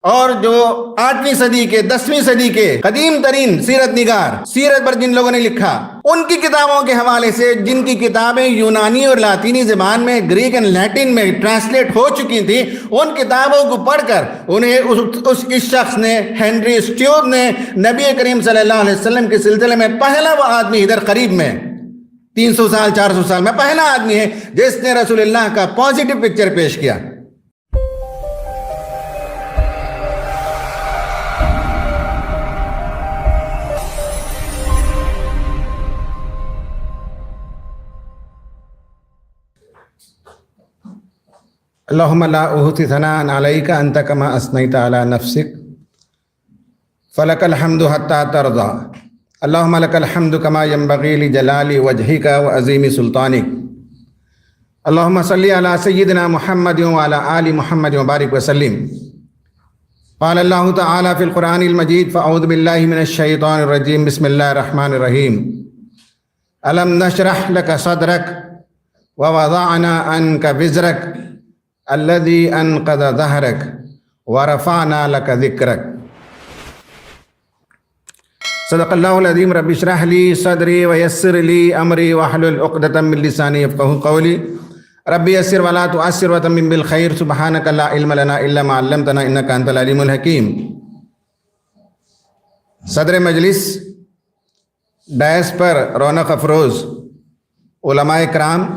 اور جو 8ویں صدی کے 10ویں صدی کے قدیم ترین سیرت نگار، سیرت پر جن لوگوں نے لکھا، ان کی کتابوں کے حوالے سے، جن کی کتابیں یونانی اور لاطینی زبان میں، گریک اینڈ لیٹن میں ٹرانسلیٹ ہو چکی تھیں، ان کتابوں کو پڑھ کر انہیں اس شخص نے، ہنری اسٹیوٹ نے، نبی کریم صلی اللہ علیہ وسلم کے سلسلے میں پہلا وہ آدمی ادھر قریب میں 300 سال 400 سال میں پہلا آدمی ہے جس نے رسول اللہ کا پازیٹیو پکچر پیش کیا۔ اللہم لا احصی ثناء علیک انت کما اثنیت علی نفسک فلک الحمد حتی ترضی اللہم لک الحمد کما ینبغی لجلال وجہک وعظیم سلطانک اللہم صلی علی سیدنا محمد وعلی آل محمد وبارک وسلم۔ قال اللہ تعالی فی القرآن المجید فاعوذ باللہ من الشیطان الرجیم بسم اللہ الرحمن الرحیم الم نشرح لک صدرک ووضعنا عنک وزرک الذي انقض ظهرك ورفعنا لك ذكرك صدق الله العظيم رب اشرح لي صدري ويسر لي امري واحلل عقدة من لساني يفقهوا قولي رب يسر ولا تعسر وتمم بالخير سبحانك لا علم لنا الا ما علمتنا انك انت العليم الحكيم۔ صدر مجلس، ڈائس پر رونق افروز علماء کرام،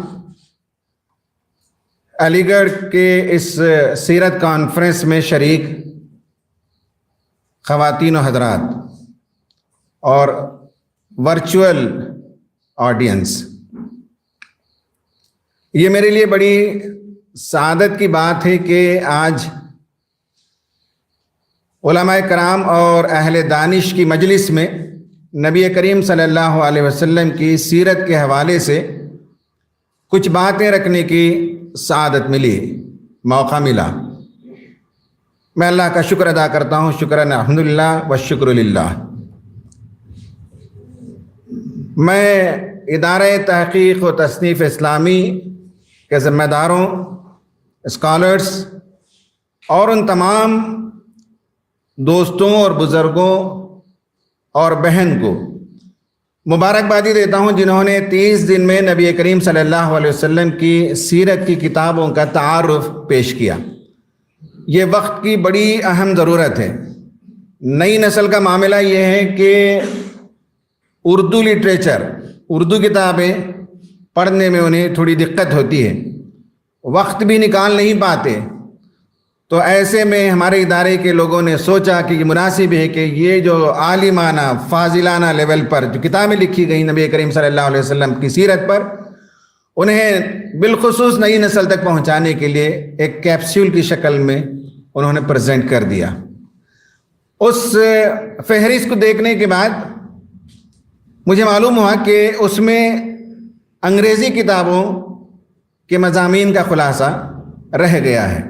علی گڑھ کے اس سیرت کانفرنس میں شریک خواتین و حضرات اور ورچوئل آڈینس، یہ میرے لیے بڑی سعادت کی بات ہے کہ آج علماء کرام اور اہل دانش کی مجلس میں نبی کریم صلی اللہ علیہ وسلم کی سیرت کے حوالے سے کچھ باتیں رکھنے کی سعادت ملی، موقع ملا۔ میں اللہ کا شکر ادا کرتا ہوں، شکرا الحمدللہ والشکر للہ۔ میں ادارہ تحقیق و تصنیف اسلامی کے ذمہ داروں، اسکالرز اور ان تمام دوستوں اور بزرگوں اور بہن کو مبارکبادی دیتا ہوں جنہوں نے 30 دن میں نبی کریم صلی اللہ علیہ وسلم کی سیرت کی کتابوں کا تعارف پیش کیا۔ یہ وقت کی بڑی اہم ضرورت ہے۔ نئی نسل کا معاملہ یہ ہے کہ اردو لٹریچر، اردو کتابیں پڑھنے میں انہیں تھوڑی دقت ہوتی ہے، وقت بھی نکال نہیں پاتے، تو ایسے میں ہمارے ادارے کے لوگوں نے سوچا کہ یہ مناسب ہے کہ یہ جو عالمانہ فاضلانہ لیول پر جو کتابیں لکھی گئیں نبی کریم صلی اللہ علیہ وسلم کی سیرت پر، انہیں بالخصوص نئی نسل تک پہنچانے کے لیے ایک کیپسول کی شکل میں انہوں نے پریزنٹ کر دیا۔ اس فہرست کو دیکھنے کے بعد مجھے معلوم ہوا کہ اس میں انگریزی کتابوں کے مضامین کا خلاصہ رہ گیا ہے۔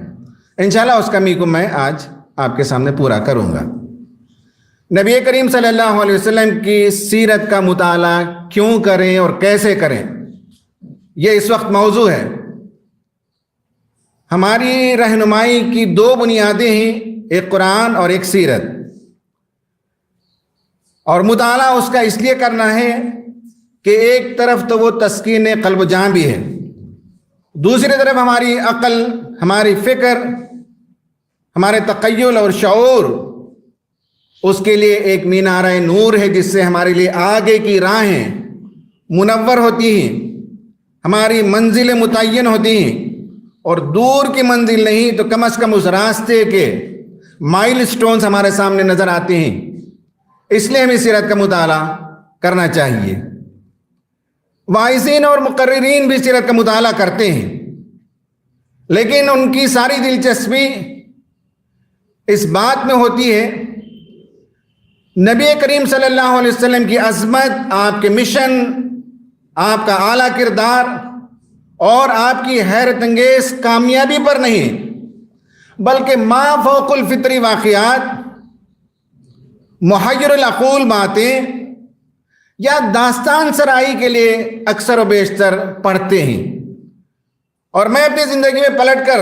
انشاءاللہ اس کمی کو میں آج آپ کے سامنے پورا کروں گا۔ نبی کریم صلی اللہ علیہ وسلم کی سیرت کا مطالعہ کیوں کریں اور کیسے کریں، یہ اس وقت موضوع ہے۔ ہماری رہنمائی کی 2 بنیادیں ہیں، ایک قرآن اور ایک سیرت، اور مطالعہ اس کا اس لیے کرنا ہے کہ ایک طرف تو وہ تسکین قلب و جان بھی ہے، دوسری طرف ہماری عقل، ہماری فکر، ہمارے تخیل اور شعور، اس کے لیے ایک مینارہ نور ہے جس سے ہمارے لیے آگے کی راہیں منور ہوتی ہیں، ہماری منزلیں متعین ہوتی ہیں، اور دور کی منزل نہیں تو کم از کم اس راستے کے مائل سٹونز ہمارے سامنے نظر آتے ہیں۔ اس لیے ہمیں سیرت کا مطالعہ کرنا چاہیے۔ واعظین اور مقررین بھی سیرت کا مطالعہ کرتے ہیں، لیکن ان کی ساری دلچسپی اس بات میں ہوتی ہے نبی کریم صلی اللہ علیہ وسلم کی عظمت، آپ کے مشن، آپ کا اعلیٰ کردار اور آپ کی حیرت انگیز کامیابی پر نہیں، بلکہ ما فوق الفطری واقعات، محیر العقول باتیں یا داستان سرائی کے لیے اکثر و بیشتر پڑھتے ہیں۔ اور میں اپنی زندگی میں پلٹ کر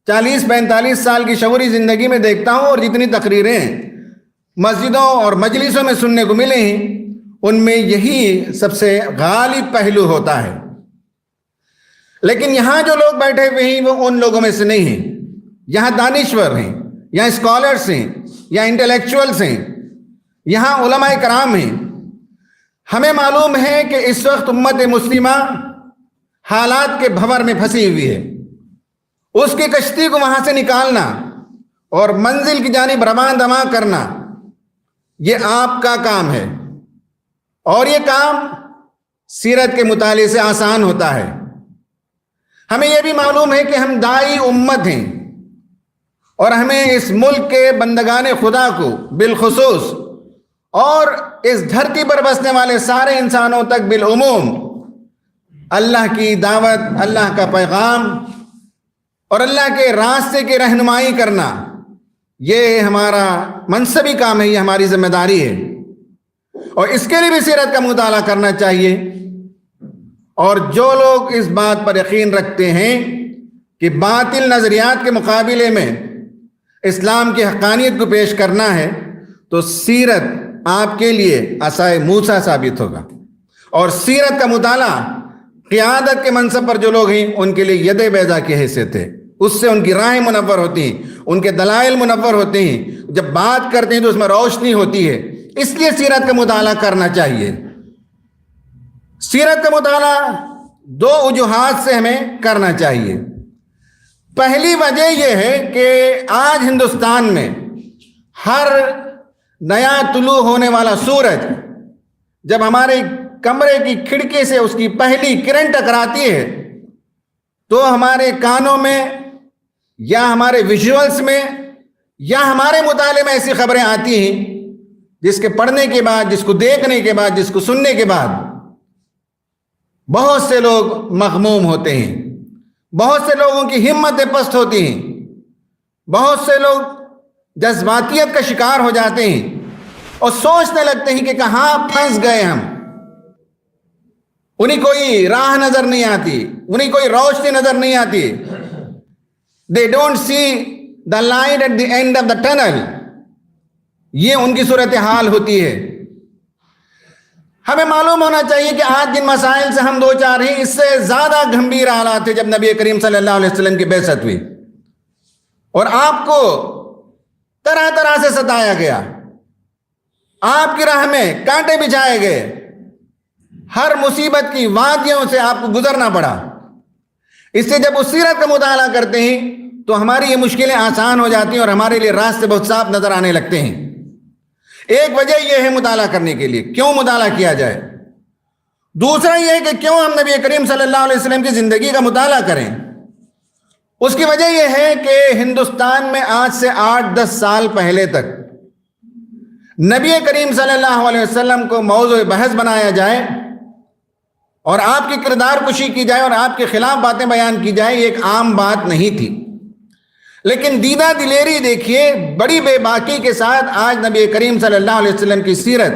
40-45 سال کی شعوری زندگی میں دیکھتا ہوں، اور جتنی تقریریں مسجدوں اور مجلسوں میں سننے کو ملے ہیں ان میں یہی سب سے غالب پہلو ہوتا ہے. لیکن یہاں جو لوگ بیٹھے ہوئے ہیں وہ ان لوگوں میں سے نہیں ہیں. یہاں دانشور ہیں، یہاں اسکالرس ہیں، یہاں انٹلیکچوئلس ہیں، یہاں علماء کرام ہیں. ہمیں معلوم ہے کہ اس وقت امت مسلمہ حالات کے بھنور میں پھنسی ہوئی ہے. اس کی کشتی کو وہاں سے نکالنا اور منزل کی جانب رواں دواں کرنا یہ آپ کا کام ہے، اور یہ کام سیرت کے مطالعے سے آسان ہوتا ہے. ہمیں یہ بھی معلوم ہے کہ ہم داعی امت ہیں، اور ہمیں اس ملک کے بندگان خدا کو بالخصوص اور اس دھرتی پر بسنے والے سارے انسانوں تک بالعموم اللہ کی دعوت، اللہ کا پیغام اور اللہ کے راستے کی رہنمائی کرنا، یہ ہمارا منصبی کام ہے، یہ ہماری ذمہ داری ہے. اور اس کے لیے بھی سیرت کا مطالعہ کرنا چاہیے. اور جو لوگ اس بات پر یقین رکھتے ہیں کہ باطل نظریات کے مقابلے میں اسلام کی حقانیت کو پیش کرنا ہے، تو سیرت آپ کے لیے عصائے موسیٰ ثابت ہوگا. اور سیرت کا مطالعہ قیادت کے منصب پر جو لوگ ہیں ان کے لیے ید بیضا کی حیثیت ہے. اس سے ان کی راہیں منور ہوتی ہیں، ان کے دلائل منور ہوتے ہیں. جب بات کرتے ہیں تو اس میں روشنی ہوتی ہے. اس لیے سیرت کا مطالعہ کرنا چاہیے. سیرت کا مطالعہ دو وجوہات سے ہمیں کرنا چاہیے. پہلی وجہ یہ ہے کہ آج ہندوستان میں ہر نیا طلوع ہونے والا سورج جب ہمارے کمرے کی کھڑکی سے اس کی پہلی کرن ٹکراتی ہے تو ہمارے کانوں میں یا ہمارے ویژولز میں یا ہمارے مطالعے میں ایسی خبریں آتی ہیں جس کے پڑھنے کے بعد، جس کو دیکھنے کے بعد، جس کو سننے کے بعد بہت سے لوگ مغموم ہوتے ہیں، بہت سے لوگوں کی ہمتیں پست ہوتی ہیں، بہت سے لوگ جذباتیت کا شکار ہو جاتے ہیں اور سوچنے لگتے ہیں کہ کہاں پھنس گئے ہم. انہیں کوئی راہ نظر نہیں آتی، انہیں کوئی روشنی نظر نہیں آتی. They don't see the light at the end of the tunnel. یہ ان کی صورتحال ہوتی ہے. ہمیں معلوم ہونا چاہیے کہ آج جن مسائل سے ہم دو چار ہیں اس سے زیادہ گھمبیر حالات تھے جب نبی کریم صلی اللہ علیہ وسلم کی بعثت ہوئی، اور آپ کو طرح طرح سے ستایا گیا، آپ کی راہ میں کانٹے بچھائے گئے، ہر مصیبت کی وادیوں سے آپ کو گزرنا پڑا. اس سے جب اس سیرت کا مطالعہ کرتے ہیں تو ہماری یہ مشکلیں آسان ہو جاتی ہیں اور ہمارے لیے راستے بہت صاف نظر آنے لگتے ہیں. ایک وجہ یہ ہے مطالعہ کرنے کے لیے کیوں مطالعہ کیا جائے. دوسرا یہ ہے کہ کیوں ہم نبی کریم صلی اللہ علیہ وسلم کی زندگی کا مطالعہ کریں. اس کی وجہ یہ ہے کہ ہندوستان میں آج سے 8-10 سال پہلے تک نبی کریم صلی اللہ علیہ وسلم کو موضوع بحث بنایا جائے اور آپ کی کردار کشی کی جائے اور آپ کے خلاف باتیں بیان کی جائے، یہ ایک عام بات نہیں تھی. لیکن دیدہ دلیری دیکھیے، بڑی بے باکی کے ساتھ آج نبی کریم صلی اللہ علیہ وسلم کی سیرت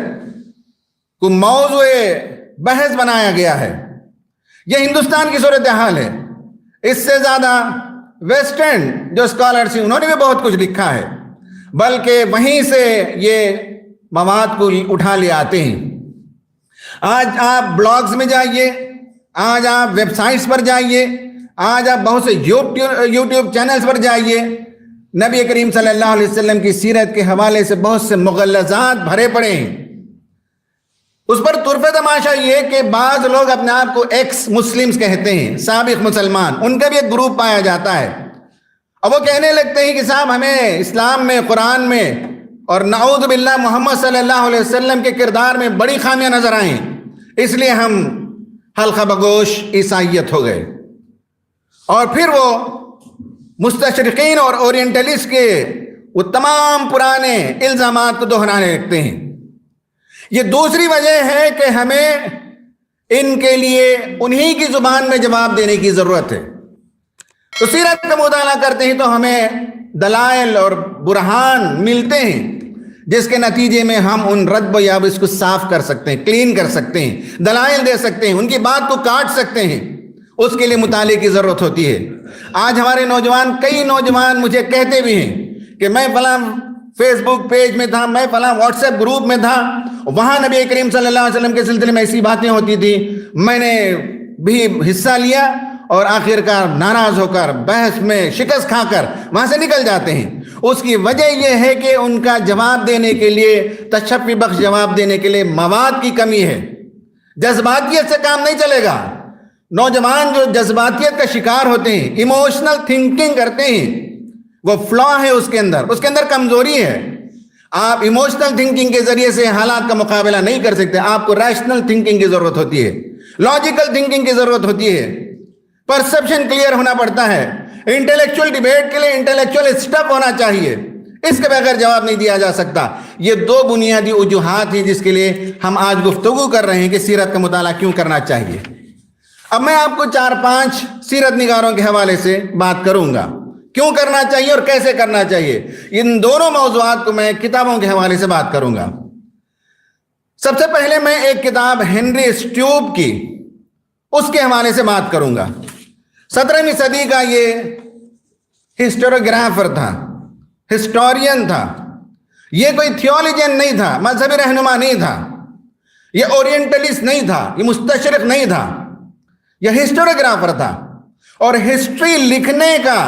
کو موضوع بحث بنایا گیا ہے. یہ ہندوستان کی صورتحال ہے. اس سے زیادہ ویسٹرن جو اسکالرس ہیں انہوں نے بھی بہت کچھ لکھا ہے، بلکہ وہیں سے یہ مواد کو اٹھا لے آتے ہیں. آج آپ بلاگز میں جائیے، آج آپ ویب سائٹس پر جائیے، آج آپ بہت سے یوٹیوب چینلز پر جائیے، نبی کریم صلی اللہ علیہ وسلم کی سیرت کے حوالے سے بہت سے مغلظات بھرے پڑے ہیں. اس پر طرفِ تماشا یہ کہ بعض لوگ اپنے آپ کو ایکس مسلمز کہتے ہیں، سابق مسلمان، ان کا بھی ایک گروپ پایا جاتا ہے، اور وہ کہنے لگتے ہیں کہ صاحب ہمیں اسلام میں، قرآن میں اور نعوذ باللہ محمد صلی اللہ علیہ وسلم کے کردار میں بڑی خامیاں نظر آئیں، اس لیے ہم حلقہ بگوش عیسائیت ہو گئے. اور پھر وہ مستشرقین اور اورینٹلسٹ کے وہ تمام پرانے الزامات کو دہرانے لگتے ہیں. یہ دوسری وجہ ہے کہ ہمیں ان کے لیے انہی کی زبان میں جواب دینے کی ضرورت ہے. تو سیرت کا مطالعہ کرتے ہیں تو ہمیں دلائل اور برہان ملتے ہیں جس کے نتیجے میں ہم ان رد و یاب اس کو صاف کر سکتے ہیں، کلین کر سکتے ہیں، دلائل دے سکتے ہیں، ان کی بات کو کاٹ سکتے ہیں اس کے لیے مطالعے کی ضرورت ہوتی ہے. آج ہمارے نوجوان، کئی نوجوان مجھے کہتے بھی ہیں کہ میں فلاں فیس بک پیج میں تھا، میں فلاں واٹس ایپ گروپ میں تھا، وہاں نبی کریم صلی اللہ علیہ وسلم کے سلسلے میں ایسی باتیں ہوتی تھی، میں نے بھی حصہ لیا اور آخرکار ناراض ہو کر، بحث میں شکست کھا کر وہاں سے نکل جاتے ہیں. اس کی وجہ یہ ہے کہ ان کا جواب دینے کے لیے، تشفی بخش جواب دینے کے لیے مواد کی کمی ہے. جذباتیت سے کام نہیں چلے گا. نوجوان جو جذباتیت کا شکار ہوتے ہیں، ایموشنل تھنکنگ کرتے ہیں، وہ فلا ہے اس کے اندر کمزوری ہے. آپ ایموشنل تھنکنگ کے ذریعے سے حالات کا مقابلہ نہیں کر سکتے. آپ کو ریشنل تھنکنگ کی ضرورت ہوتی ہے، لاجیکل تھنکنگ کی ضرورت ہوتی ہے، پرسپشن کلیئر ہونا پڑتا ہے. انٹلیکچوئل ڈیبیٹ کے لیے انٹلیکچوئل اسٹیپ ہونا چاہیے، اس کے بغیر جواب نہیں دیا جا سکتا. یہ دو بنیادی وجوہات ہیں جس کے لیے ہم آج گفتگو کر رہے ہیں کہ سیرت کا مطالعہ کیوں کرنا چاہیے. اب میں آپ کو 4-5 سیرت نگاروں کے حوالے سے بات کروں گا، کیوں کرنا چاہیے اور کیسے کرنا چاہیے. ان دونوں موضوعات کو میں کتابوں کے حوالے سے بات کروں گا. سب سے پہلے میں ایک کتاب ہنری اسٹیوب کی، اس کے حوالے سے بات کروں گا. 17ویں صدی کا یہ ہسٹوریوگرافر تھا، ہسٹورین تھا. یہ کوئی تھیولوجین نہیں تھا، مذہبی رہنما نہیں تھا، یہ اورینٹلسٹ نہیں تھا، یہ مستشرق نہیں تھا، یہ ہسٹوریوگرافر تھا. اور ہسٹری لکھنے کا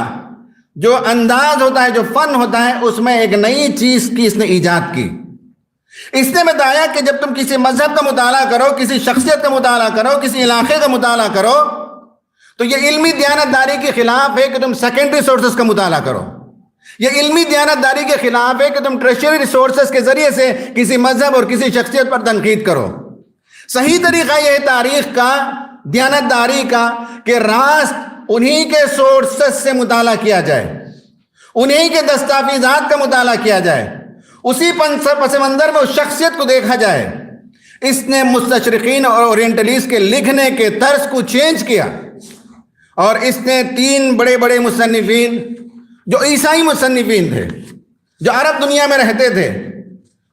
جو انداز ہوتا ہے، جو فن ہوتا ہے، اس میں ایک نئی چیز کی اس نے ایجاد کی. اس نے بتایا کہ جب تم کسی مذہب کا مطالعہ کرو، کسی شخصیت کا مطالعہ کرو، کسی علاقے کا مطالعہ کرو، تو یہ علمی دیانتداری کے خلاف ہے کہ تم سیکنڈری سورسز کا مطالعہ کرو. یہ علمی دیانتداری کے خلاف ہے کہ تم ٹریشری ریسورسز کے ذریعے سے کسی مذہب اور کسی شخصیت پر تنقید کرو. صحیح طریقہ یہ ہے تاریخ کا، دیانتداری کا، کہ راست انہی کے سورسز سے مطالعہ کیا جائے، انہی کے دستاویزات کا مطالعہ کیا جائے، اسی پس منظر میں اس شخصیت کو دیکھا جائے. اس نے مستشرقین اور اورینٹلیسٹ کے لکھنے کے طرز کو چینج کیا، اور اس نے 3 بڑے بڑے مصنفین جو عیسائی مصنفین تھے، جو عرب دنیا میں رہتے تھے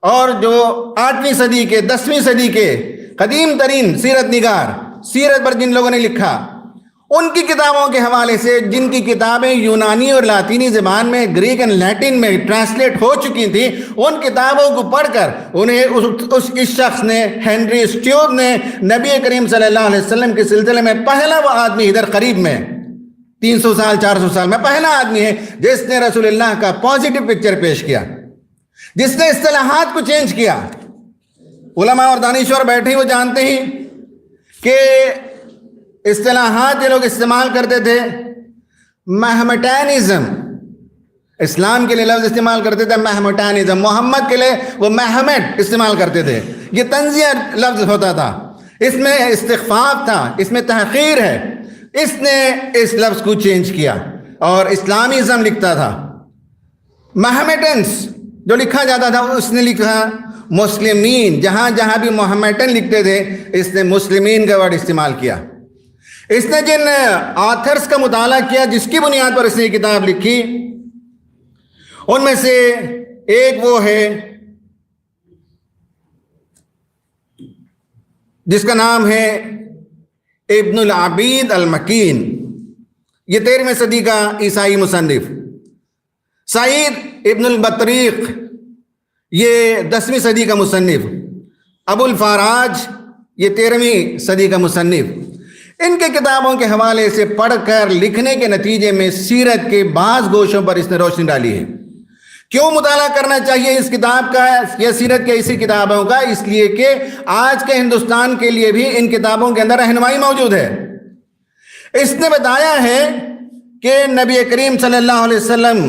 اور جو 8ویں صدی کے 10ویں صدی کے قدیم ترین سیرت نگار، سیرت پر جن لوگوں نے لکھا، ان کی کتابوں کے حوالے سے، جن کی کتابیں یونانی اور لاطینی زبان میں، گریک اینڈ لیٹن میں ٹرانسلیٹ ہو چکی تھیں، ان کتابوں کو پڑھ کر انہیں اس شخص نے، ہنری اسٹیوب نے، نبی کریم صلی اللہ علیہ وسلم کے سلسلے میں پہلا وہ آدمی ادھر قریب میں 300 سال 400 سال میں پہلا آدمی ہے جس نے رسول اللہ کا پازیٹیو پکچر پیش کیا، جس نے اصطلاحات کو چینج کیا. علماء اور دانشور بیٹھے وہ جانتے ہیں کہ اصطلاحات یہ لوگ استعمال کرتے تھے. محمٹینزم، اسلام کے لیے لفظ استعمال کرتے تھے محمٹینزم، محمد کے لیے وہ محمد استعمال کرتے تھے. یہ تنزیہ لفظ ہوتا تھا، اس میں استخفاف تھا، اس میں تحقیر ہے. اس نے اس لفظ کو چینج کیا اور اسلامیزم لکھتا تھا. محمٹنس جو لکھا جاتا تھا، اس نے لکھا مسلمین. جہاں جہاں بھی محمٹن لکھتے تھے، اس نے مسلمین کا ورڈ استعمال کیا. اس نے جن آتھرز کا مطالعہ کیا، جس کی بنیاد پر اس نے یہ کتاب لکھی، ان میں سے ایک وہ ہے جس کا نام ہے ابن العبید المکین. یہ 13ویں صدی کا عیسائی مصنف. سعید ابن البطریق، یہ 10ویں صدی کا مصنف. ابو الفاراج، یہ 13ویں صدی کا مصنف. ان کے کتابوں کے حوالے سے پڑھ کر لکھنے کے نتیجے میں سیرت کے بعض گوشوں پر اس نے روشنی ڈالی ہے. کیوں مطالعہ کرنا چاہیے اس کتاب کا یا سیرت کے اسی کتابوں کا؟ اس لیے کہ آج کے ہندوستان کے لیے بھی ان کتابوں کے اندر رہنمائی موجود ہے. اس نے بتایا ہے کہ نبی کریم صلی اللہ علیہ وسلم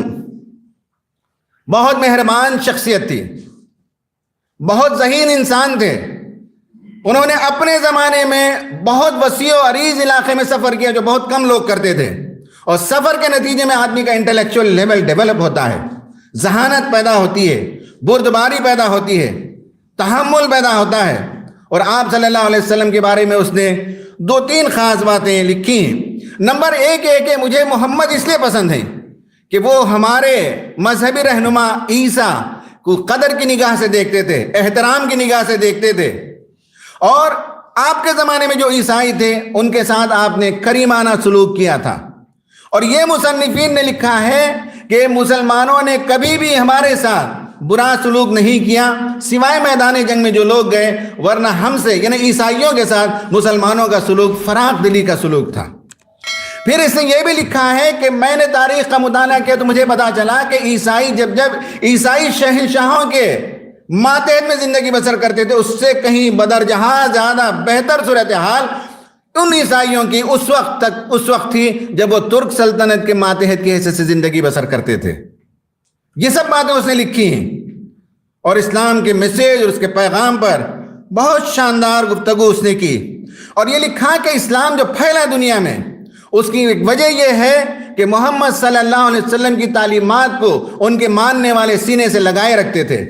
بہت مہربان شخصیت تھی، بہت ذہین انسان تھے. انہوں نے اپنے زمانے میں بہت وسیع و عریض علاقے میں سفر کیا جو بہت کم لوگ کرتے تھے، اور سفر کے نتیجے میں آدمی کا انٹلیکچوئل لیول ڈیولپ ہوتا ہے، ذہانت پیدا ہوتی ہے، بردباری پیدا ہوتی ہے، تحمل پیدا ہوتا ہے. اور آپ صلی اللہ علیہ وسلم کے بارے میں اس نے 2-3 خاص باتیں لکھی ہیں. نمبر 1 ہے کہ مجھے محمد اس لیے پسند ہے کہ وہ ہمارے مذہبی رہنما عیسیٰ کو قدر کی نگاہ سے دیکھتے تھے، احترام کی نگاہ سے دیکھتے تھے، اور آپ کے زمانے میں جو عیسائی تھے ان کے ساتھ آپ نے کریمانہ سلوک کیا تھا. اور یہ مصنفین نے لکھا ہے کہ مسلمانوں نے کبھی بھی ہمارے ساتھ برا سلوک نہیں کیا سوائے میدان جنگ میں جو لوگ گئے، ورنہ ہم سے یعنی عیسائیوں کے ساتھ مسلمانوں کا سلوک فراخ دلی کا سلوک تھا. پھر اس نے یہ بھی لکھا ہے کہ میں نے تاریخ کا مطالعہ کیا تو مجھے پتا چلا کہ عیسائی جب عیسائی شہنشاہوں کے ماتحت میں زندگی بسر کرتے تھے، اس سے کہیں بدرجہ زیادہ بہتر صورتحال ان عیسائیوں کی اس وقت تھی جب وہ ترک سلطنت کے ماتحت کی حیثیت سے زندگی بسر کرتے تھے. یہ سب باتیں اس نے لکھی ہیں اور اسلام کے میسیج اور اس کے پیغام پر بہت شاندار گفتگو اس نے کی. اور یہ لکھا کہ اسلام جو پھیلا دنیا میں، اس کی ایک وجہ یہ ہے کہ محمد صلی اللہ علیہ وسلم کی تعلیمات کو ان کے ماننے والے سینے سے لگائے رکھتے تھے.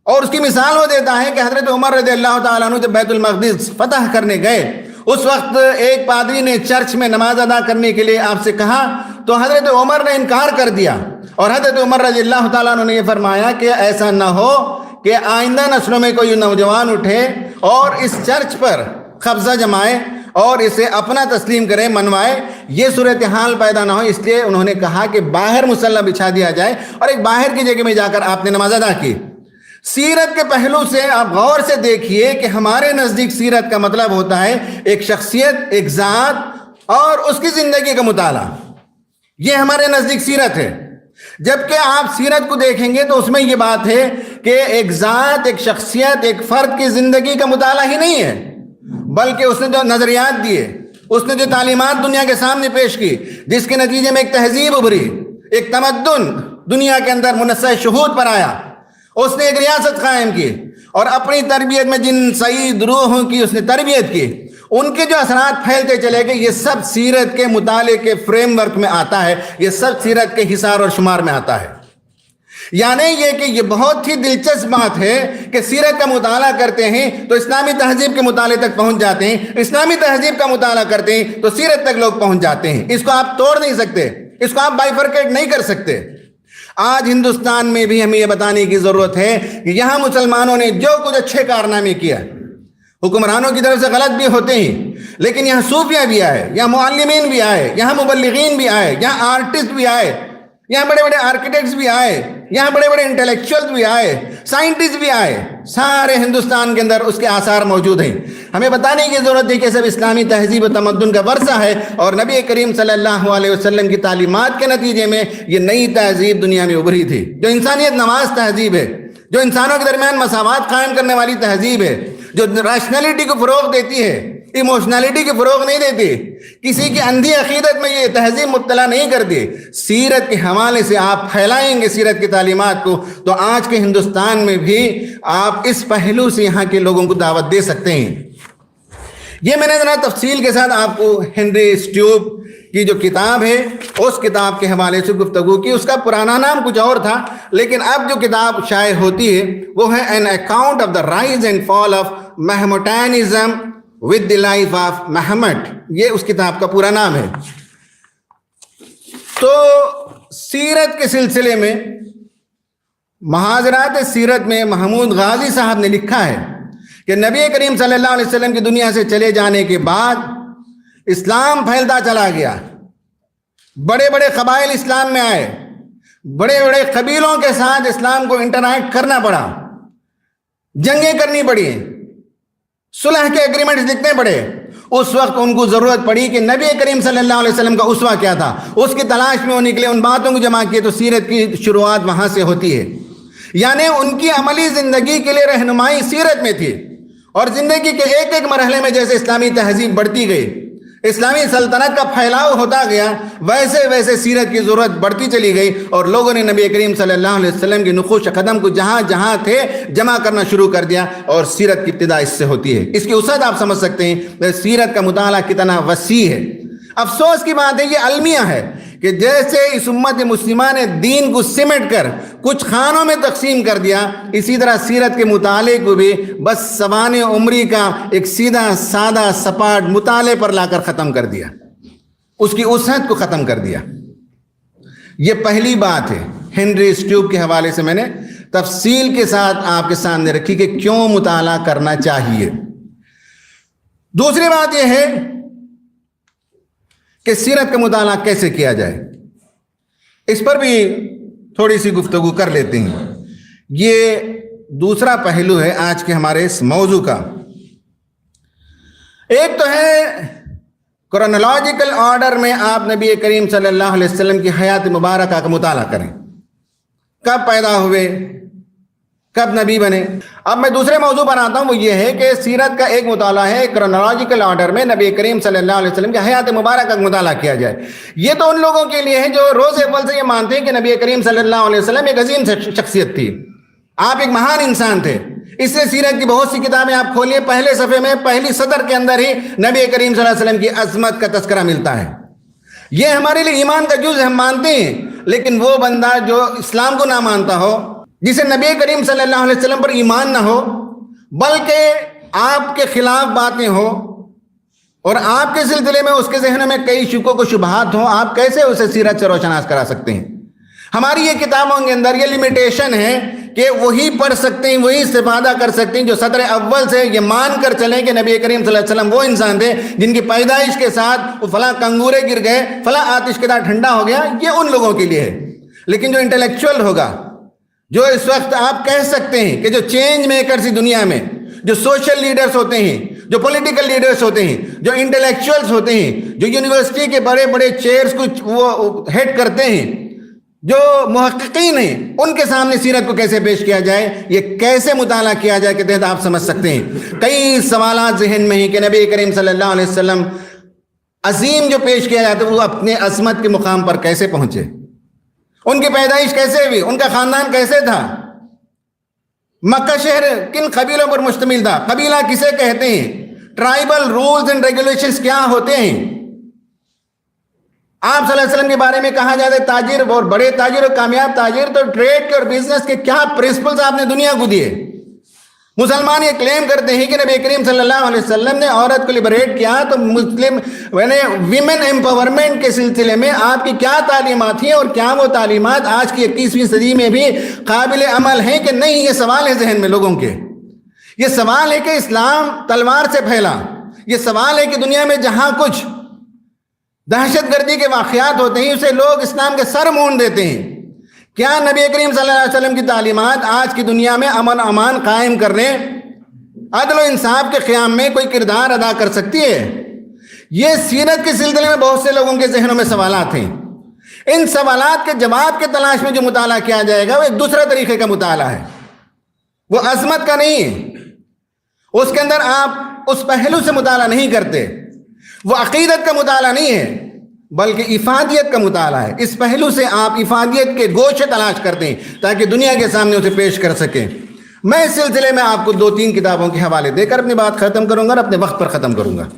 اور اس کی مثال وہ دیتا ہے کہ حضرت عمر رضی اللہ تعالیٰ عنہ جب بیت المقدس فتح کرنے گئے، اس وقت ایک پادری نے چرچ میں نماز ادا کرنے کے لیے آپ سے کہا تو حضرت عمر نے انکار کر دیا. اور حضرت عمر رضی اللہ تعالیٰ عنہ نے یہ فرمایا کہ ایسا نہ ہو کہ آئندہ نسلوں میں کوئی نوجوان اٹھے اور اس چرچ پر قبضہ جمائے اور اسے اپنا تسلیم کرے، منوائے، یہ صورتحال پیدا نہ ہو. اس لیے انہوں نے کہا کہ باہر مصلی بچھا دیا جائے اور ایک باہر کی جگہ میں جا کر آپ نے نماز ادا کی. سیرت کے پہلو سے آپ غور سے دیکھیے کہ ہمارے نزدیک سیرت کا مطلب ہوتا ہے ایک شخصیت، ایک ذات اور اس کی زندگی کا مطالعہ. یہ ہمارے نزدیک سیرت ہے. جبکہ آپ سیرت کو دیکھیں گے تو اس میں یہ بات ہے کہ ایک ذات، ایک شخصیت، ایک فرد کی زندگی کا مطالعہ ہی نہیں ہے، بلکہ اس نے جو نظریات دیے، اس نے جو تعلیمات دنیا کے سامنے پیش کی، جس کے نتیجے میں ایک تہذیب ابھری، ایک تمدن دنیا کے اندر منصع شہود پر آیا، اس نے ایک ریاست قائم کی اور اپنی تربیت میں جن سعید روحوں کی اس نے تربیت کی، ان کے جو اثرات پھیلتے چلے گئے، یہ سب سیرت کے مطالعے کے فریم ورک میں آتا ہے، یہ سب سیرت کے حصار اور شمار میں آتا ہے. یعنی یہ کہ یہ بہت ہی دلچسپ بات ہے کہ سیرت کا مطالعہ کرتے ہیں تو اسلامی تہذیب کے مطالعے تک پہنچ جاتے ہیں، اسلامی تہذیب کا مطالعہ کرتے ہیں تو سیرت تک لوگ پہنچ جاتے ہیں. اس کو آپ توڑ نہیں سکتے، اس کو آپ بائیفرکیٹ نہیں کر سکتے. آج ہندوستان میں بھی ہمیں یہ بتانے کی ضرورت ہے کہ یہاں مسلمانوں نے جو کچھ اچھے کارنامے کیا، حکمرانوں کی طرف سے غلط بھی ہوتے ہیں، لیکن یہاں صوفیہ بھی آئے، یہاں معلمین بھی آئے، یہاں مبلغین بھی آئے، یہاں آرٹسٹ بھی آئے، یہاں بڑے بڑے آرکیٹیکٹس بھی آئے، یہاں بڑے بڑے انٹلیکچوئل بھی آئے، سائنٹسٹ بھی آئے. سارے ہندوستان کے اندر اس کے آثار موجود ہیں. ہمیں بتانے کی ضرورت ہے کہ سب اسلامی تہذیب و تمدن کا ورثہ ہے اور نبی کریم صلی اللہ علیہ وسلم کی تعلیمات کے نتیجے میں یہ نئی تہذیب دنیا میں ابھری تھی، جو انسانیت نواز تہذیب ہے، جو انسانوں کے درمیان مساوات قائم کرنے والی تہذیب ہے، جو ریشنلٹی کو فروغ دیتی ہے، ایموشنلٹی کو فروغ نہیں دیتی، کسی کی اندھی عقیدت میں یہ تہذیب مبتلا نہیں کرتی. سیرت کے حوالے سے آپ پھیلائیں گے سیرت کی تعلیمات کو تو آج کے ہندوستان میں بھی آپ اس پہلو سے یہاں کے لوگوں کو دعوت دے سکتے ہیں. یہ میں نے ذرا تفصیل کے ساتھ آپ کو ہنری اسٹیوب کی جو کتاب ہے اس کتاب کے حوالے سے گفتگو کی. اس کا پرانا نام کچھ اور تھا، لیکن اب جو کتاب شائع ہوتی ہے وہ ہے an account of the rise and fall of Mohammedanism with the life of Muhammad. یہ اس کتاب کا پورا نام ہے. تو سیرت کے سلسلے میں محاضرات سیرت میں محمود غازی صاحب نے لکھا ہے کہ نبی کریم صلی اللہ علیہ وسلم کی دنیا سے چلے جانے کے بعد اسلام پھیلتا چلا گیا، بڑے بڑے قبائل اسلام میں آئے، بڑے بڑے قبیلوں کے ساتھ اسلام کو انٹریکٹ کرنا پڑا، جنگیں کرنی پڑی، صلح کے ایگریمنٹس لکھنے پڑے. اس وقت ان کو ضرورت پڑی کہ نبی کریم صلی اللہ علیہ وسلم کا اسوہ کیا تھا، اس کی تلاش میں وہ نکلے، ان باتوں کو جمع کیے. تو سیرت کی شروعات وہاں سے ہوتی ہے. یعنی ان کی عملی زندگی کے لیے رہنمائی سیرت میں تھی اور زندگی کے ایک ایک مرحلے میں جیسے اسلامی تہذیب بڑھتی گئی، اسلامی سلطنت کا پھیلاؤ ہوتا گیا، ویسے ویسے سیرت کی ضرورت بڑھتی چلی گئی اور لوگوں نے نبی کریم صلی اللہ علیہ وسلم کی نقوش قدم کو جہاں جہاں تھے جمع کرنا شروع کر دیا اور سیرت کی ابتدا اس سے ہوتی ہے. اس کی وسعت آپ سمجھ سکتے ہیں سیرت کا مطالعہ کتنا وسیع ہے. افسوس کی بات ہے، یہ المیہ ہے کہ جیسے اس امت مسلمہ نے دین کو سمٹ کر کچھ خانوں میں تقسیم کر دیا، اسی طرح سیرت کے مطالعے کو بھی بس سوانح عمری کا ایک سیدھا سادہ سپاٹ مطالعے پر لا کر ختم کر دیا، اس کی وسعت کو ختم کر دیا. یہ پہلی بات ہے ہنری اسٹیوب کے حوالے سے میں نے تفصیل کے ساتھ آپ کے سامنے رکھی کہ کیوں مطالعہ کرنا چاہیے. دوسری بات یہ ہے کہ سیرت کا مطالعہ کیسے کیا جائے، اس پر بھی تھوڑی سی گفتگو کر لیتے ہیں۔ یہ دوسرا پہلو ہے آج کے ہمارے اس موضوع کا۔ ایک تو ہے کرونالوجیکل آرڈر میں آپ نبی کریم صلی اللہ علیہ وسلم کی حیات مبارکہ کا مطالعہ کریں، کب پیدا ہوئے، کب نبی بنے۔ اب میں دوسرے موضوع پر آتا ہوں، وہ یہ ہے کہ سیرت کا ایک مطالعہ ہے کرونالوجیکل آرڈر میں نبی کریم صلی اللہ علیہ وسلم کی حیات مبارکہ کا مطالعہ کیا جائے۔ یہ تو ان لوگوں کے لیے ہے جو روز اول سے یہ مانتے ہیں کہ نبی کریم صلی اللہ علیہ وسلم ایک عظیم شخصیت تھی، آپ ایک مہان انسان تھے۔ اس سے سیرت کی بہت سی کتابیں آپ کھولیے، پہلے صفحے میں پہلی سطر کے اندر ہی نبی کریم صلی اللہ علیہ وسلم کی عظمت کا تذکرہ ملتا ہے۔ یہ ہمارے لیے ایمان کا جز ہم مانتے ہیں، لیکن وہ بندہ جو اسلام کو نہ مانتا ہو، جسے نبی کریم صلی اللہ علیہ وسلم پر ایمان نہ ہو، بلکہ آپ کے خلاف باتیں ہو اور آپ کے سلسلے میں اس کے ذہن میں کئی شکوک و شبہات ہوں، آپ کیسے اسے سیرت سے روشناس کرا سکتے ہیں؟ ہماری یہ کتابوں کے اندر یہ لمیٹیشن ہے کہ وہی پڑھ سکتے ہیں، وہی استفادہ کر سکتے ہیں جو صدر اول سے یہ مان کر چلیں کہ نبی کریم صلی اللہ علیہ وسلم وہ انسان تھے جن کی پیدائش کے ساتھ فلاں کنگورے گر گئے، فلاں آتش کے ساتھ ٹھنڈا ہو گیا۔ یہ ان لوگوں کے لیے ہے۔ لیکن جو انٹلیکچوئل ہوگا، جو اس وقت آپ کہہ سکتے ہیں کہ جو چینج میکرز دنیا میں، جو سوشل لیڈرز ہوتے ہیں، جو پولیٹیکل لیڈرز ہوتے ہیں، جو انٹلیکچوئلز ہوتے ہیں، جو یونیورسٹی کے بڑے بڑے چیئرز کو وہ ہیڈ کرتے ہیں، جو محققین ہیں، ان کے سامنے سیرت کو کیسے پیش کیا جائے، یہ کیسے مطالعہ کیا جائے کے تحت آپ سمجھ سکتے ہیں۔ کئی سوالات ذہن میں ہیں کہ نبی کریم صلی اللہ علیہ وسلم عظیم جو پیش کیا جاتا ہے وہ اپنے عظمت کے مقام پر کیسے پہنچے، ان کی پیدائش کیسے ہوئی، ان کا خاندان کیسے تھا، مکہ شہر کن قبیلوں پر مشتمل تھا، قبیلہ کسے کہتے ہیں، ٹرائبل رولز اینڈ ریگولیشنز کیا ہوتے ہیں۔ آپ صلی اللہ علیہ وسلم کے بارے میں کہا جاتا ہے تاجر اور بڑے تاجر اور کامیاب تاجر، تو ٹریڈ کے اور بزنس کے کیا پرنسپلز آپ نے دنیا کو دیے۔ مسلمان یہ کلیم کرتے ہیں کہ نبی کریم صلی اللہ علیہ وسلم نے عورت کو لبریٹ کیا، تو مسلم ویمن ایمپاورمنٹ کے سلسلے میں آپ کی کیا تعلیمات ہیں، اور کیا وہ تعلیمات آج کی 21ویں صدی میں بھی قابل عمل ہیں کہ نہیں؟ یہ سوال ہے ذہن میں لوگوں کے۔ یہ سوال ہے کہ اسلام تلوار سے پھیلا، یہ سوال ہے کہ دنیا میں جہاں کچھ دہشت گردی کے واقعات ہوتے ہیں اسے لوگ اسلام کے سر مونڈ دیتے ہیں۔ کیا نبی کریم صلی اللہ علیہ وسلم کی تعلیمات آج کی دنیا میں امن امان قائم کرنے، عدل و انصاف کے قیام میں کوئی کردار ادا کر سکتی ہے؟ یہ سیرت کے سلسلے میں بہت سے لوگوں کے ذہنوں میں سوالات ہیں۔ ان سوالات کے جواب کے تلاش میں جو مطالعہ کیا جائے گا وہ ایک دوسرا طریقے کا مطالعہ ہے، وہ عظمت کا نہیں ہے۔ اس کے اندر آپ اس پہلو سے مطالعہ نہیں کرتے، وہ عقیدت کا مطالعہ نہیں ہے بلکہ افادیت کا مطالعہ ہے۔ اس پہلو سے آپ افادیت کے گوشے تلاش کرتے ہیں تاکہ دنیا کے سامنے اسے پیش کر سکیں۔ میں اس سلسلے میں آپ کو 2-3 کتابوں کے حوالے دے کر اپنی بات ختم کروں گا اور اپنے وقت پر ختم کروں گا۔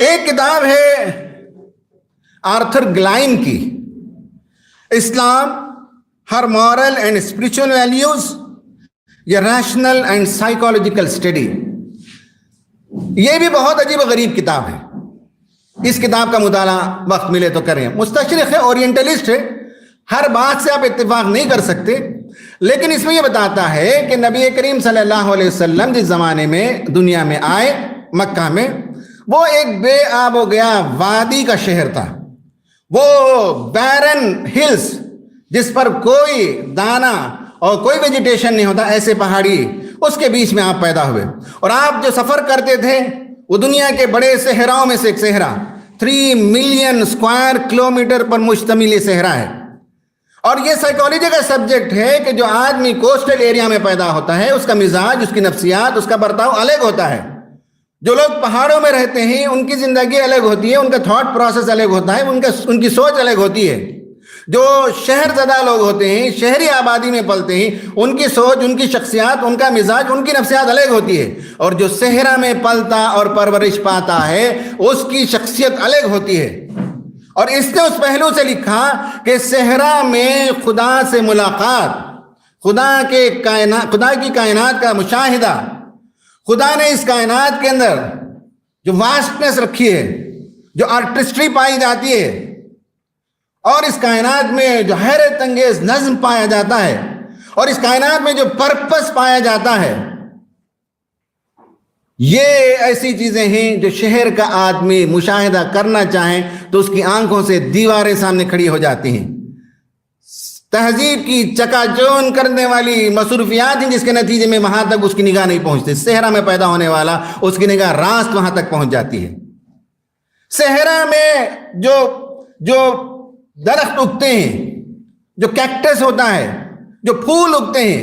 ایک کتاب ہے آرتھر گلائن کی، اسلام، ہر مورل اینڈ اسپرچول ویلیوز، یا ریشنل اینڈ سائیکولوجیکل اسٹڈی۔ یہ بھی بہت عجیب و غریب کتاب ہے۔ اس کتاب کا مطالعہ وقت ملے تو کریں۔ مستشرق ہے، اورینٹلسٹ ہے، ہر بات سے آپ اتفاق نہیں کر سکتے، لیکن اس میں یہ بتاتا ہے کہ نبی کریم صلی اللہ علیہ وسلم جس زمانے میں دنیا میں آئے، مکہ میں، وہ ایک بے آب و گیا وادی کا شہر تھا، وہ بیرن ہلز جس پر کوئی دانا اور کوئی ویجیٹیشن نہیں ہوتا، ایسے پہاڑی، اس کے بیچ میں آپ پیدا ہوئے۔ اور آپ جو سفر کرتے تھے وہ دنیا کے بڑے صحراؤں میں سے ایک صحرا، 3 ملین اسکوائر کلومیٹر پر مشتمل یہ صحرا ہے۔ اور یہ سائیکالوجی کا سبجیکٹ ہے کہ جو آدمی کوسٹل ایریا میں پیدا ہوتا ہے اس کا مزاج، اس کی نفسیات، اس کا برتاؤ الگ ہوتا ہے۔ جو لوگ پہاڑوں میں رہتے ہیں ان کی زندگی الگ ہوتی ہے، ان کا تھاٹ پروسیس الگ ہوتا ہے، ان کی سوچ الگ ہوتی ہے۔ جو شہر زدہ لوگ ہوتے ہیں، شہری آبادی میں پلتے ہیں، ان کی سوچ، ان کی شخصیات، ان کا مزاج، ان کی نفسیات الگ ہوتی ہے۔ اور جو صحرا میں پلتا اور پرورش پاتا ہے اس کی شخصیت الگ ہوتی ہے۔ اور اس نے اس پہلو سے لکھا کہ صحرا میں خدا سے ملاقات، خدا کی کائنات کا مشاہدہ، خدا نے اس کائنات کے اندر جو واسٹنس رکھی ہے، جو آرٹسٹری پائی جاتی ہے، اور اس کائنات میں جو حیرت انگیز نظم پایا جاتا ہے، اور اس کائنات میں جو پرپس پایا جاتا ہے، یہ ایسی چیزیں ہیں جو شہر کا آدمی مشاہدہ کرنا چاہیں تو اس کی آنکھوں سے دیواریں سامنے کھڑی ہو جاتی ہیں. تہذیب کی چکا چون کرنے والی مصروفیات ہیں جس کے نتیجے میں وہاں تک اس کی نگاہ نہیں پہنچتی. صحرا میں پیدا ہونے والا اس کی نگاہ راست وہاں تک پہنچ جاتی ہے. صحرا میں جو درخت اگتے ہیں، جو کیکٹس ہوتا ہے، جو پھول اگتے ہیں،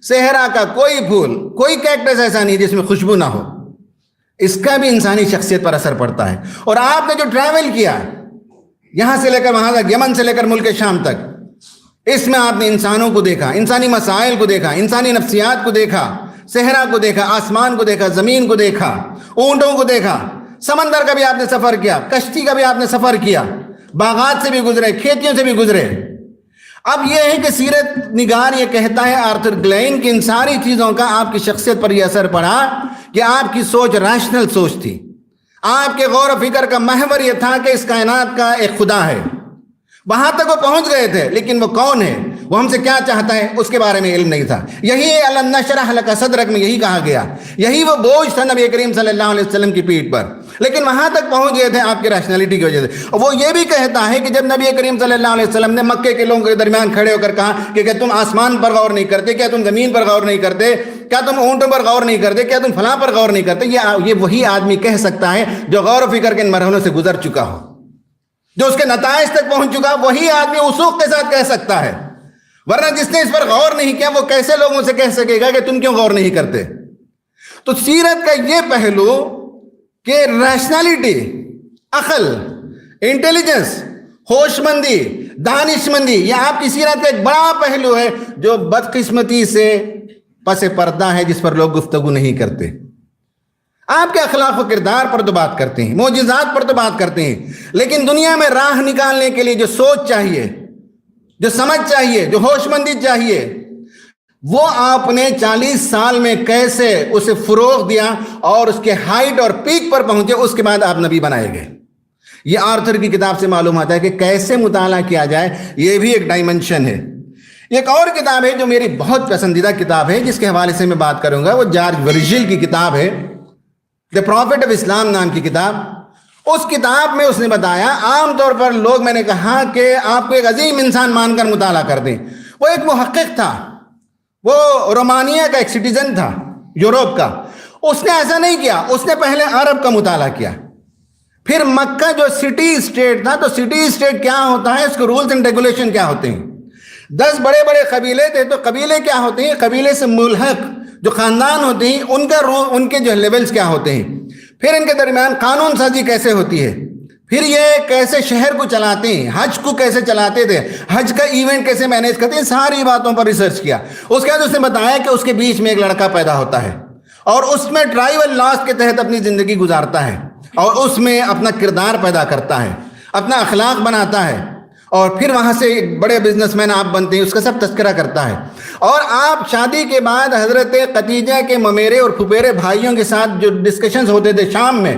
صحرا کا کوئی پھول، کوئی کیکٹس ایسا نہیں جس میں خوشبو نہ ہو. اس کا بھی انسانی شخصیت پر اثر پڑتا ہے. اور آپ نے جو ٹریول کیا یہاں سے لے کر وہاں تک، یمن سے لے کر ملک شام تک، اس میں آپ نے انسانوں کو دیکھا، انسانی مسائل کو دیکھا، انسانی نفسیات کو دیکھا، صحرا کو دیکھا، آسمان کو دیکھا، زمین کو دیکھا، اونٹوں کو دیکھا، سمندر کا بھی آپ نے سفر کیا، کشتی کا بھی آپ نے سفر کیا، باغات سے بھی گزرے، کھیتیوں سے بھی گزرے. اب یہ ہے کہ سیرت نگار یہ کہتا ہے آرتھر گلین کہ ان ساری چیزوں کا آپ کی شخصیت پر یہ اثر پڑا کہ آپ کی سوچ ریشنل سوچ تھی. آپ کے غور و فکر کا محور یہ تھا کہ اس کائنات کا ایک خدا ہے. وہاں تک وہ پہنچ گئے تھے، لیکن وہ کون ہے، وہ ہم سے کیا چاہتا ہے، اس کے بارے میں علم نہیں تھا. یہی الم نشرح لک صدرک میں یہی کہا گیا، یہی وہ بوجھ تھا نبی کریم صلی اللہ علیہ وسلم کی پیٹھ پر. لیکن وہاں تک پہنچ گئے تھے آپ کی ریشنلٹی کی وجہ سے. وہ یہ بھی کہتا ہے کہ جب نبی کریم صلی اللہ علیہ وسلم نے مکے کے لوگوں کے درمیان کھڑے ہو کر کہا کہ کیا تم آسمان پر غور نہیں کرتے، کیا تم زمین پر غور نہیں کرتے، کیا تم اونٹوں پر غور نہیں کرتے، کیا تم فلاں پر غور نہیں کرتے، یہ وہی آدمی کہہ سکتا ہے جو غور و فکر کے ان مرحلوں سے گزر چکا ہو، جو اس کے نتائج تک پہنچ چکا. وہی آدمی وثوق کے ساتھ کہہ سکتا ہے. ورنہ جس نے اس پر غور نہیں کیا وہ کیسے لوگوں سے کہہ سکے گا کہ تم کیوں غور نہیں کرتے. تو سیرت کا یہ پہلو کہ ریشنلٹی، عقل، انٹیلیجنس، ہوش مندی، دانش مندی، یہ آپ کی سیرت کا ایک بڑا پہلو ہے جو بدقسمتی سے پس پردہ ہے، جس پر لوگ گفتگو نہیں کرتے. آپ کے اخلاق و کردار پر تو بات کرتے ہیں، معجزات پر تو بات کرتے ہیں، لیکن دنیا میں راہ نکالنے کے لیے جو سوچ چاہیے، جو سمجھ چاہیے، جو ہوش مندی چاہیے، وہ آپ نے 40 سال میں کیسے اسے فروغ دیا اور اس کے ہائٹ اور پیک پر پہنچے، اس کے بعد آپ نبی بنائے گئے. یہ آرتھر کی کتاب سے معلوم ہوتا ہے کہ کیسے مطالعہ کیا جائے، یہ بھی ایک ڈائمنشن ہے. ایک اور کتاب ہے جو میری بہت پسندیدہ کتاب ہے، جس کے حوالے سے میں بات کروں گا، وہ جارج ورجل کی کتاب ہے، دی پروفٹ آف اسلام نام کی کتاب. اس کتاب میں اس نے بتایا، عام طور پر لوگ، میں نے کہا کہ آپ کو ایک عظیم انسان مان کر مطالعہ کر دیں. وہ ایک محقق تھا، وہ رومانیہ کا ایک سٹیزن تھا، یورپ کا. اس نے ایسا نہیں کیا، اس نے پہلے عرب کا مطالعہ کیا، پھر مکہ جو سٹی اسٹیٹ تھا، تو سٹی اسٹیٹ کیا ہوتا ہے، اس کے رولز اینڈ ریگولیشن کیا ہوتے ہیں. 10 بڑے بڑے قبیلے تھے، تو قبیلے کیا ہوتے ہیں، قبیلے سے ملحق جو خاندان ہوتے ہیں ان کے جو لیولز کیا ہوتے ہیں، پھر ان کے درمیان قانون سازی کیسے ہوتی ہے، پھر یہ کیسے شہر کو چلاتے ہیں، حج کو کیسے چلاتے تھے، حج کا ایونٹ کیسے مینیج کرتے ہیں، ساری باتوں پر ریسرچ کیا. اس کے بعد اس نے بتایا کہ اس کے بیچ میں ایک لڑکا پیدا ہوتا ہے اور اس میں ٹرائبل لاز کے تحت اپنی زندگی گزارتا ہے اور اس میں اپنا کردار پیدا کرتا ہے، اپنا اخلاق بناتا ہے، اور پھر وہاں سے ایک بڑے بزنس مین آپ بنتے ہیں، اس کا سب تذکرہ کرتا ہے. اور آپ شادی کے بعد حضرت خدیجہ کے ممیرے اور پھپھیرے بھائیوں کے ساتھ جو ڈسکشنز ہوتے تھے شام میں،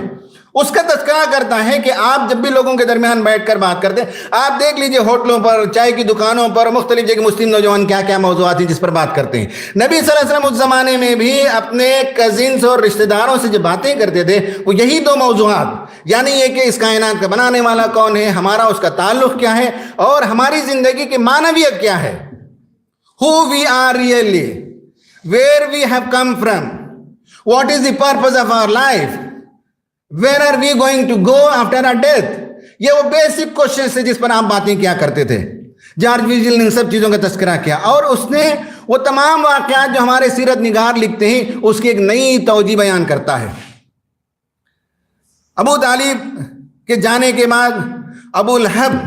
اس کا تذکرہ کرتا ہے کہ آپ جب بھی لوگوں کے درمیان بیٹھ کر بات کرتے، آپ دیکھ لیجئے ہوٹلوں پر، چائے کی دکانوں پر، مختلف جگہ مسلم نوجوان کیا کیا موضوعات ہیں جس پر بات کرتے ہیں. نبی صلی اللہ علیہ وسلم اس زمانے میں بھی اپنے کزنز اور رشتہ داروں سے جو باتیں کرتے تھے وہ یہی 2 موضوعات، یعنی یہ کہ اس کائنات کا بنانے والا کون ہے، ہمارا اس کا تعلق کیا ہے، اور ہماری زندگی کی معنویت کیا ہے. Who we are really, where we have come from, what is the purpose of our life, where are we going to go after our death. یہ وہ بیسک کوشچنز تھے جس پر آپ باتیں کیا کرتے تھے. جارج ورجل نے ان سب چیزوں کا تذکرہ کیا اور اس نے وہ تمام واقعات جو ہمارے سیرت نگار لکھتے ہیں اس کی ایک نئی توجہ بیان کرتا ہے. ابو طالب کے جانے کے بعد ابو لہب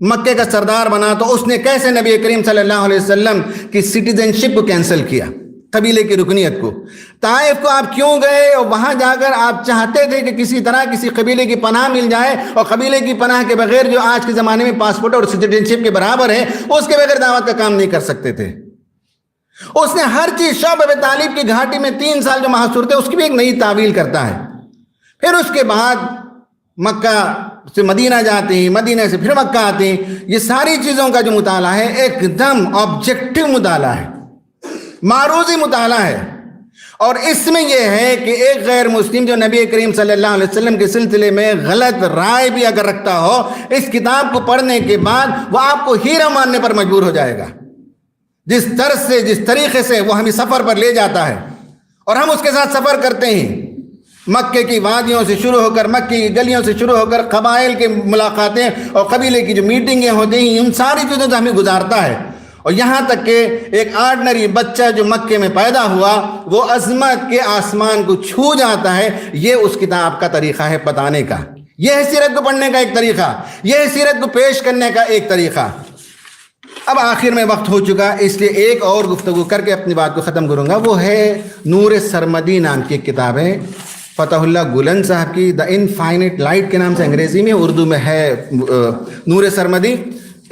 مکے کا سردار بنا، تو اس نے کیسے نبی کریم صلی اللہ علیہ وسلم کی سٹیزن شپ کو کینسل کیا، قبیلے کی رکنیت کو. طائف کو آپ کیوں گئے اور وہاں جا کر آپ چاہتے تھے کہ کسی طرح کسی قبیلے کی پناہ مل جائے، اور قبیلے کی پناہ کے بغیر جو آج کے زمانے میں پاسپورٹ اور سٹیزن شپ کے برابر ہے اس کے بغیر دعوت کا کام نہیں کر سکتے تھے. اس نے ہر چیز، شعب ابی طالب کی گھاٹی میں 3 سال جو محاصر تھے اس کی بھی ایک نئی تعویل کرتا ہے. پھر اس کے بعد مکہ سے مدینہ جاتے ہیں، مدینہ سے پھر مکہ آتے ہیں. یہ ساری چیزوں کا جو مطالعہ ہے ایک دم آبجیکٹو مطالعہ ہے، معروضی مطالعہ ہے. اور اس میں یہ ہے کہ ایک غیر مسلم جو نبی کریم صلی اللہ علیہ وسلم کے سلسلے میں غلط رائے بھی اگر رکھتا ہو، اس کتاب کو پڑھنے کے بعد وہ آپ کو ہیرا ماننے پر مجبور ہو جائے گا، جس طرز سے، جس طریقے سے وہ ہمیں سفر پر لے جاتا ہے اور ہم اس کے ساتھ سفر کرتے ہیں، مکے کی وادیوں سے شروع ہو کر، مکے کی گلیوں سے شروع ہو کر، قبائل کے ملاقاتیں اور قبیلے کی جو میٹنگیں ہوتی ہیں، ان ساری چیزوں سے ہمیں گزارتا ہے، اور یہاں تک کہ ایک آرڈنری بچہ جو مکے میں پیدا ہوا وہ عظمت کے آسمان کو چھو جاتا ہے۔ یہ اس کتاب کا طریقہ ہے بتانے کا، یہ ہے سیرت کو پڑھنے کا ایک طریقہ، یہ ہے سیرت کو پیش کرنے کا ایک طریقہ۔ اب آخر میں وقت ہو چکا، اس لیے ایک اور گفتگو کر کے اپنی بات کو ختم کروں گا، وہ ہے نور سرمدی نام کی ایک کتاب ہے، فتح اللہ گلن صاحب کی، دا انفائنٹ لائٹ کے نام سے انگریزی میں، اردو میں ہے نور سرمدی۔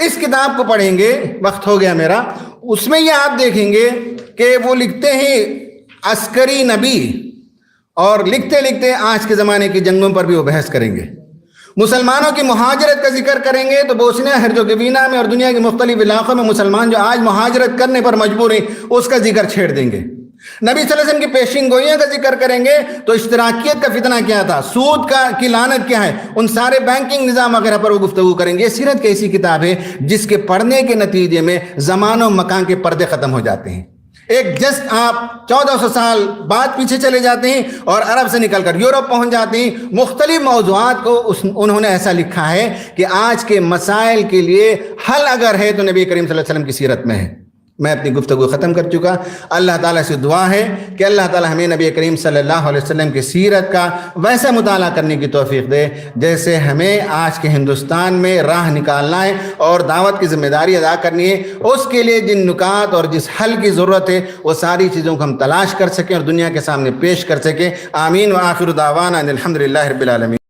اس کتاب کو پڑھیں گے، وقت ہو گیا میرا، اس میں یہ آپ دیکھیں گے کہ وہ لکھتے ہیں عسکری نبی، اور لکھتے لکھتے آج کے زمانے کی جنگوں پر بھی وہ بحث کریں گے، مسلمانوں کی مہاجرت کا ذکر کریں گے تو بوسنیا ہرزوگوینا میں اور دنیا کے مختلف علاقوں میں مسلمان جو آج مہاجرت کرنے پر مجبور ہیں اس کا ذکر چھیڑ دیں گے، نبی صلی اللہ علیہ وسلم کی پیشین گوئیوں کا ذکر کریں گے تو اشتراکیت کا فتنہ کیا تھا، سود کی لعنت کیا ہے، ان سارے بینکنگ نظام وغیرہ پر وہ گفتگو کریں گے۔ یہ سیرت کی ایسی کتاب ہے جس کے پڑھنے کے نتیجے میں زمان و مکان کے پردے ختم ہو جاتے ہیں، ایک جسٹ آپ 1400 سال بعد پیچھے چلے جاتے ہیں اور عرب سے نکل کر یورپ پہنچ جاتے ہیں۔ مختلف موضوعات کو انہوں نے ایسا لکھا ہے کہ آج کے مسائل کے لیے حل اگر ہے تو نبی کریم صلی اللہ علیہ وسلم کی سیرت میں ہے۔ میں اپنی گفتگو ختم کر چکا۔ اللہ تعالیٰ سے دعا ہے کہ اللہ تعالیٰ ہمیں نبی کریم صلی اللہ علیہ وسلم کی سیرت کا ویسا مطالعہ کرنے کی توفیق دے جیسے ہمیں آج کے ہندوستان میں راہ نکالنا ہے اور دعوت کی ذمہ داری ادا کرنی ہے۔ اس کے لیے جن نکات اور جس حل کی ضرورت ہے وہ ساری چیزوں کو ہم تلاش کر سکیں اور دنیا کے سامنے پیش کر سکیں۔ آمین و آخر دعوانا ان الحمدللہ رب العالمین۔